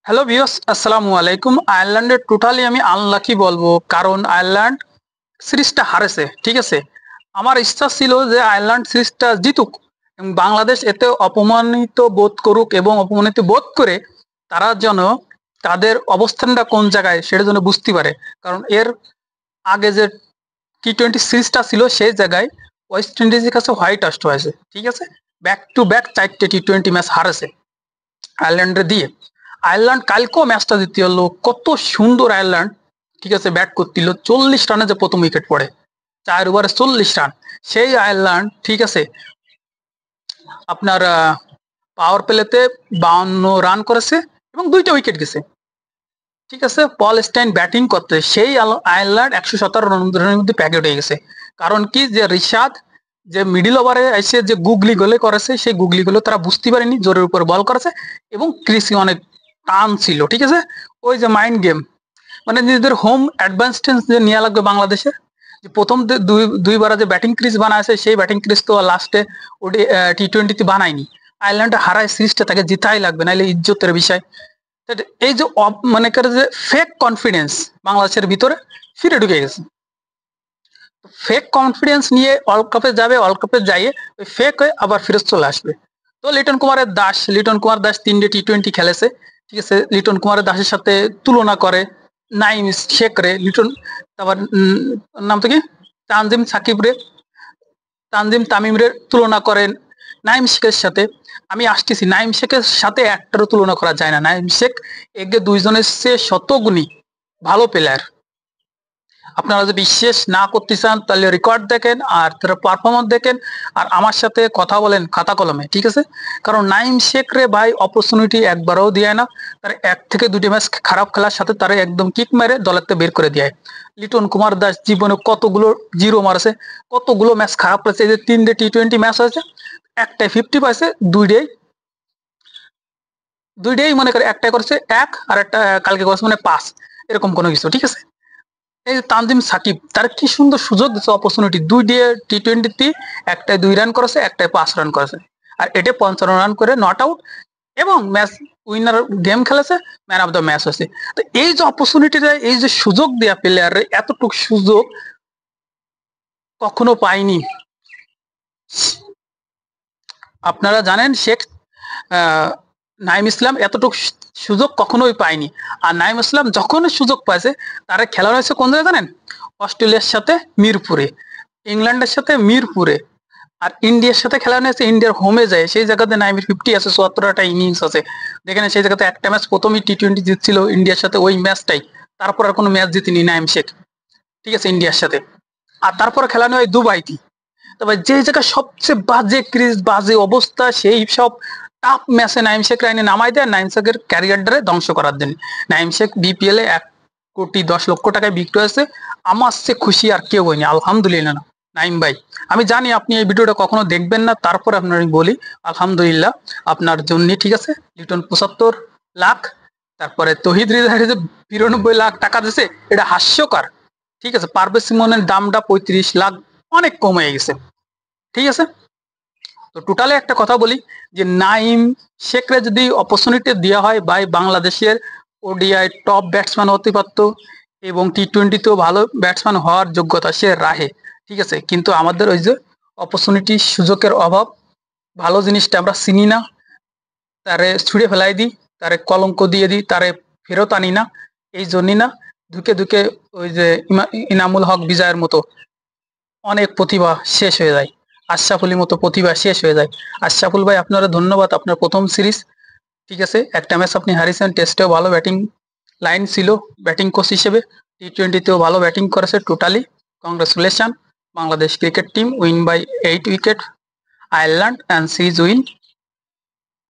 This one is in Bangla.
হ্যালো ভিউয়ার্স, আসসালামু আলাইকুম। আয়ারল্যান্ডের টোটালি আমি আনলাকি বলবো, কারণ আয়ারল্যান্ড সিরিজটা হারেছে। ঠিক আছে, আমার ইচ্ছা ছিল যে আয়ারল্যান্ড সিরিজটা জিতুক এবং বাংলাদেশ এতে অপমানিত বোধ করুক, এবং অপমানিত বোধ করে তারা যেন তাদের অবস্থানটা কোন জায়গায় সেটা যেন বুঝতে পারে। কারণ এর আগে যে টি-20 সিরিজটা ছিল সেই জায়গায় ওয়েস্ট ইন্ডিজের কাছে হোয়াইট আস্ট হয়েছে। ঠিক আছে, ব্যাক টু ব্যাক 4টে টি-20 ম্যাচ হারেছে আয়ারল্যান্ডে দিয়ে। আয়ারল্যান্ড কালকেও ম্যাচটা জিতে হলো, কত সুন্দর আয়ারল্যান্ড। ঠিক আছে, ব্যাট করছিল 40 রানে যে প্রথম উইকেট পড়ে, 4 ওভারে 40 রান। সেই আয়ারল্যান্ড ঠিক আছে আপনার পাওয়ার প্লেতে 52 রান করেছে এবং 2টা উইকেট গেছে। ঠিক আছে, পল স্টাইন ব্যাটিং করতে সেই আয়ারল্যান্ড 117 রানের মধ্যে প্যাকেট হয়ে গেছে। কারণ কি, যে রিশাদ যে মিডিল ওভারে এসে যে গুগলি গোলে করেছে, সেই গুগলি গুলো তারা বুঝতে পারেনি, জোরের উপর বল করেছে এবং ক্রিসি অনেক টান ছিল। ঠিক আছে, ওই যে মাইন্ড গেম, মানে নিজেদের হোম অ্যাডভান্টেজ যে নেওয়া লাগবে বাংলাদেশে, যে প্রথম দুইবার যে ব্যাটিং ক্রিজ বানাইছে, সেই ব্যাটিং ক্রিজ তো লাস্টে ওটি টি-20 বানায়নি। আয়ারল্যান্ডে হারায় সিরিজটা, তাকে জিতাই লাগবে, নাহলে ইজ্জতের বিষয়। এই যে মনে করে যে ফেক কনফিডেন্স বাংলাদেশের ভিতরে ফিরে ঢুকে গেছে। ফেক কনফিডেন্স নিয়ে ওয়ার্ল্ড কাপে যাবে, ওয়ার্ল্ড কাপে যাইয়ে ওই ফেক হয়ে আবার ফেরত চলে আসবে। তো লিটন কুমার দাস 3টে টি-20 খেলেছে। ঠিক আছে, লিটন কুমার দাসের সাথে তুলনা করে নাইম শেখ রে, লিটন, তারপর নাম তো কি, তানজিম সাকিব রে, তানজিম তামিম রে তুলনা করেন নাইম শেখের সাথে। আমি আসতেছি, নাইম শেখের সাথে একটারও তুলনা করা যায় না। নাইম শেখ এগে দুইজনের চেয়ে শতগুণী ভালো প্লেয়ার। আপনারা যদি বিশ্বাস না করতে চান তাহলে রেকর্ড দেখেন আর তার পারফরমেন্স দেখেন, আর আমার সাথে কথা বলেন খাতা কলমে। ঠিক আছে, কারণ নাইম শেখ রে ভাই অপরচুনিটি একবারও দেয় না। তার 1 থেকে 2টি ম্যাচ খারাপ খেলার সাথে তারা একদম কিক মেরে দলেতে বের করে দেয়। লিটন কুমার দাস জীবনে কতগুলো জিরো মারছে, কতগুলো ম্যাচ খারাপ করেছে। এই যে 3টে টি-20 ম্যাচ হয়েছে, একটাই 50 পাইছে, দুইটাই মনে করে একটাই করেছে এক, আর একটা কালকে করেছে মানে 5, এরকম কোনো কিছু। ঠিক আছে, এই তানজিম সাকিব তার কি সুন্দর সুযোগ দিচ্ছে, অপরচুনিটি, 2 দিয়ে টি-20 একটাই 2 রান করেছে, একটাই 5 রান করেছে, আর এটা 55 রান করে নট আউট এবং ম্যাচ উইনার গেম খেলেছে, ম্যান অফ দ্য ম্যাচ হয়েছে। তো এই যে অপরচুনিটিটা, এই যে সুযোগ দেওয়া প্লেয়ারে, এতটুকু সুযোগ কখনো পাইনি। আপনারা জানেন শেখ নাইম ইসলাম এতটুকু সুযোগ কখনোই পায়নি। আর নাইম ইসলাম যখন সুযোগ পাইছে, তারা খেলা হয়েছে কোন জায়গায় জানেন? অস্ট্রেলিয়ার সাথে মিরপুরে, ইংল্যান্ডের সাথে মিরপুরে, আর ইন্ডিয়ার সাথে খেলা হয়েছে ইন্ডিয়ার হোমে যায়। সেই জায়গাতে নাইমের 50 আছে, 74টা ইনিংস আছে। দেখেন সেই জায়গাতে একটা ম্যাচ প্রথমই টি-20 জিতছিল ইন্ডিয়ার সাথে, ওই ম্যাচটাই। তারপর আর কোনো ম্যাচ জিতিনি নাইম শেখ। ঠিক আছে, ইন্ডিয়ার সাথে। আর তারপরে খেলানো হয় দুবাইতে। তবে যে জায়গায় সবচেয়ে বাজে ক্রিজ, বাজে অবস্থা, সেই সব টাফ ম্যাচে নাইম শেখ রাইনে নামাই দেয় নাইম শেখের ক্যারিয়ারটারে ধ্বংস করার জন্য। নাইম শেখ বিপিএল এ 1 কোটি 10 লক্ষ টাকায় বিক্রি হয়েছে। আমার সে খুশি আর কেউ হয়নি, আলহামদুলিল্লাহ। নাইম ভাই, আমি জানি আপনি এই ভিডিওটা কখনো দেখবেন না, তারপর আপনার আমি বলি আলহামদুলিল্লাহ আপনার জন্য। ঠিক আছে, লিটন 75 লাখ, তারপরে তহিদ হৃদয় যে 92 লাখ টাকা দিছে, এটা হাস্যকর। ঠিক আছে, পারভেজ ইমনের দামটা 35 লাখ, অনেক কম হয়ে গেছে। ঠিক আছে, তো টোটালে একটা কথা বলি, যে নাইম শেখরে যদি অপরচুনিটি দেওয়া হয়, ভাই বাংলাদেশের ওডিআই টপ ব্যাটসম্যান হতে পারত এবং টি-20তেও ভালো ব্যাটসম্যান হওয়ার যোগ্যতা সে রাখে। ঠিক আছে, কিন্তু আমাদের ওই যে অপরচুনিটি, সুযোগের অভাব, ভালো জিনিসটা আমরা চিনি না, তারে ছুঁড়ে ফেলাই দিই, তারে কলঙ্ক দিয়ে দিই, তারে ফেরত আনি না। এই জন্যই না, ধুকে ধুকে ওই যে ইনামুল হক বিজয়ের মতো অনেক প্রতিভা শেষ হয়ে যায়, আশরাফুলের মতো প্রতিভা শেষ হয়ে যায়। আশরাফুল ভাই, আপনারা ধন্যবাদ, আপনার প্রথম সিরিজ। ঠিক আছে, একটা ম্যাচ আপনি হারিয়েছেন, টেস্টেও ভালো ব্যাটিং লাইন ছিল ব্যাটিং কোচ হিসেবে, টি-20তেও ভালো ব্যাটিং করেছে। Totally congratulation, Bangladesh cricket team win by 8 wicket, Ireland and series win.